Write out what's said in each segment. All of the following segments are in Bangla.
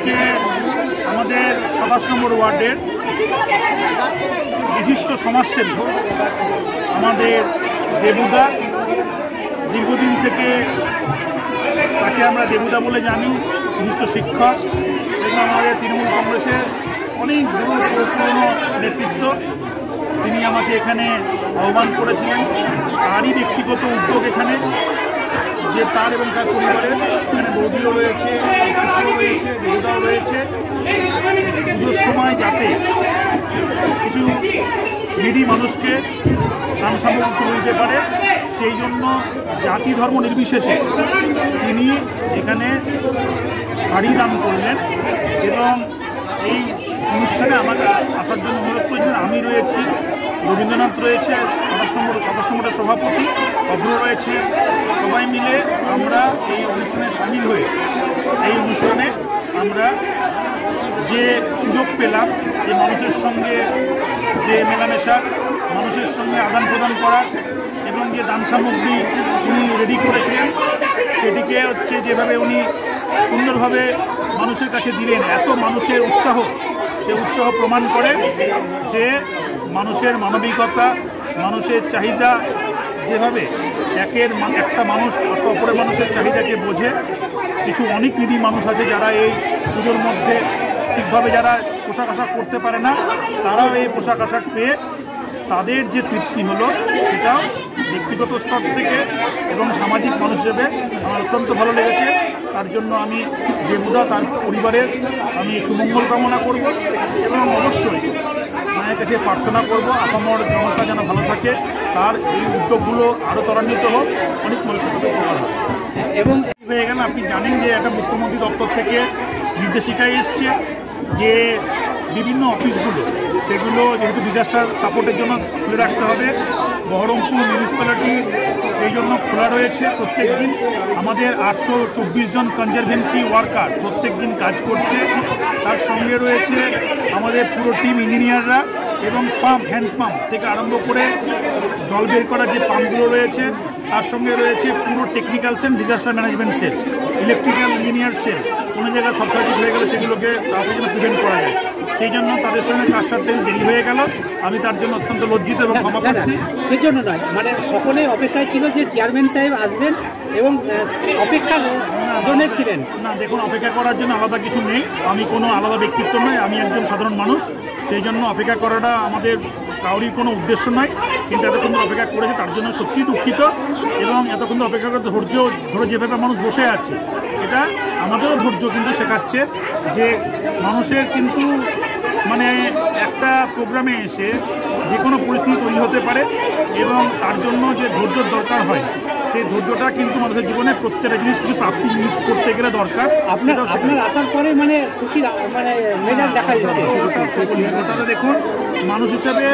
আজকে আমাদের 27 নম্বর ওয়ার্ডের বিশিষ্ট সমাজসেবী আমাদের দেবুদা, দীর্ঘদিন থেকে তাকে আমরা দেবুদা বলে জানি, বিশিষ্ট শিক্ষক এবং আমাদের তৃণমূল কংগ্রেসের অনেক পুরনো নেতৃত্ব। তিনি আমাকে এখানে আহ্বান করেছিলেন, তারই ব্যক্তিগত উদ্যোগ এখানে, যে তার এবং তার পরিবারের এখানে বৌদিও রয়েছে, পুত্রও রয়েছে, দেবুদাও রয়েছে, পুজোর সময় যাতে কিছু নিডি মানুষকে দান সামগ্রী তুলে দিতে পারে, সেই জন্য জাতি ধর্ম নির্বিশেষে তিনি এখানে শাড়ি দান করলেন এবং এই অনুষ্ঠানে আমাকে আসার জন্য অনুরোধ করেছিলেন। আমি রয়েছি, রবীন্দ্রনাথ রয়েছে, 27 নম্বরের সভাপতি, অভ্র রয়েছে, সবাই মিলে আমরা এই অনুষ্ঠানে সামিল হয়ে এই অনুষ্ঠানে আমরা যে সুযোগ পেলাম যে মানুষের সঙ্গে যে মেলামেশা, মানুষের সঙ্গে আদান প্রদান করা এবং যে দান সামগ্রী উনি রেডি করেছিলেন সেটিকে যেভাবে উনি সুন্দরভাবে মানুষের কাছে দিলেন, এত মানুষের উৎসাহ, সে উৎসাহ প্রমাণ করে যে মানুষের মানবিকতা, মানুষের চাহিদা, যেভাবে একটা মানুষ অপরের মানুষের চাহিদাকে বোঝে। কিছু অনেক নিডি মানুষ আছে যারা এই পুজোর মধ্যে ঠিকভাবে যারা পোশাক আশাক করতে পারে না, তারাও এই পোশাক আশাক পেয়ে তাদের যে তৃপ্তি হলো সেটাও ব্যক্তিগত স্তর থেকে এবং সামাজিক মানুষ হিসেবে আমার অত্যন্ত ভালো লেগেছে। তার জন্য আমি দেবুদা, তার পরিবারের আমি সুমঙ্গল কামনা করব এবং অবশ্যই মায়ের কাছে প্রার্থনা করব আপামর জনতা যেন ভালো থাকে, তার এই উদ্যোগগুলো আরও ত্বরান্বিত হোক, অনেক মানুষের সাথে উপকার হবে। এবং হয়ে গেল, আপনি জানেন যে একটা মুখ্যমন্ত্রী দপ্তর থেকে নির্দেশিকায় এসছে যে বিভিন্ন অফিসগুলো সেগুলো যেহেতু ডিজাস্টার সাপোর্টের জন্য খুলে রাখতে হবে। বহরমপুর মিউনিসিপ্যালিটি সেই জন্য খোলা রয়েছে প্রত্যেক দিন। আমাদের 824 জন কনজারভেন্সি ওয়ার্কার প্রত্যেক দিন কাজ করছে। তার সঙ্গে রয়েছে আমাদের পুরো টিম ইঞ্জিনিয়াররা এবং পাম্প, হ্যান্ড পাম্প থেকে আরম্ভ করে জল বের করার যে পাম্পগুলো রয়েছে, তার সঙ্গে রয়েছে পুরো technical cell, disaster management cell, electrical engineer cell. কোনো জায়গায় শর্ট সার্কিট হয়ে গেলে সেগুলোকে তাড়াতাড়ি যেন প্রিভেন্ট করা যায়, সেই জন্য তাদের সঙ্গে কাজ সারতে দেরি হয়ে গেল। আমি তার জন্য অত্যন্ত লজ্জিত এবং ক্ষমা প্রার্থী। সেই জন্য নয়, মানে সকলেই অপেক্ষায় ছিল যে চেয়ারম্যান সাহেব আসবেন এবং অপেক্ষার জন্য ছিলেন না। দেখুন, অপেক্ষা করার জন্য আলাদা কিছু নেই, আমি কোনো আলাদা ব্যক্তিত্ব নয়, আমি একজন সাধারণ মানুষ। সেই জন্য অপেক্ষা করাটা আমাদের কাউরির কোনো উদ্দেশ্য নয়, কিন্তু এতক্ষণ অপেক্ষা করেছে তার জন্য সত্যিই দুঃখিত। এবং এতক্ষণ অপেক্ষা করে ধৈর্য ধরে যেভাবে মানুষ বসে আছে, এটা আমাদেরও ধৈর্য কিন্তু শেখাচ্ছে যে মানুষের কিন্তু মানে একটা প্রোগ্রামে এসে যে কোনো পরিস্থিতি তৈরি হতে পারে এবং তার জন্য যে ধৈর্যর দরকার হয়, সেই ধৈর্যটা কিন্তু মানুষের জীবনে প্রত্যেকটা জিনিস কিছু প্রাপ্তি করতে গেলে দরকার। আপনার আসার পরে মানে খুশি মানে মেজাজ দেখা যাচ্ছে। তাহলে দেখুন, মানুষ হিসাবে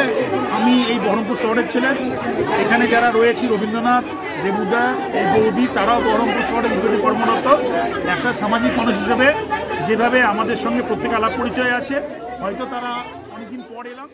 আমি এই বহরমপুর শহরের ছেলে, এখানে যারা রয়েছি রবীন্দ্রনাথ, দেবুদা, এই বৌদি, তারাও বহরমপুর শহরের বিজেপি কর্মরত। একটা সামাজিক মানুষ হিসেবে যেভাবে আমাদের সঙ্গে প্রত্যেক আলাপ পরিচয় আছে, হয়তো তারা অনেকদিন পর এলাম।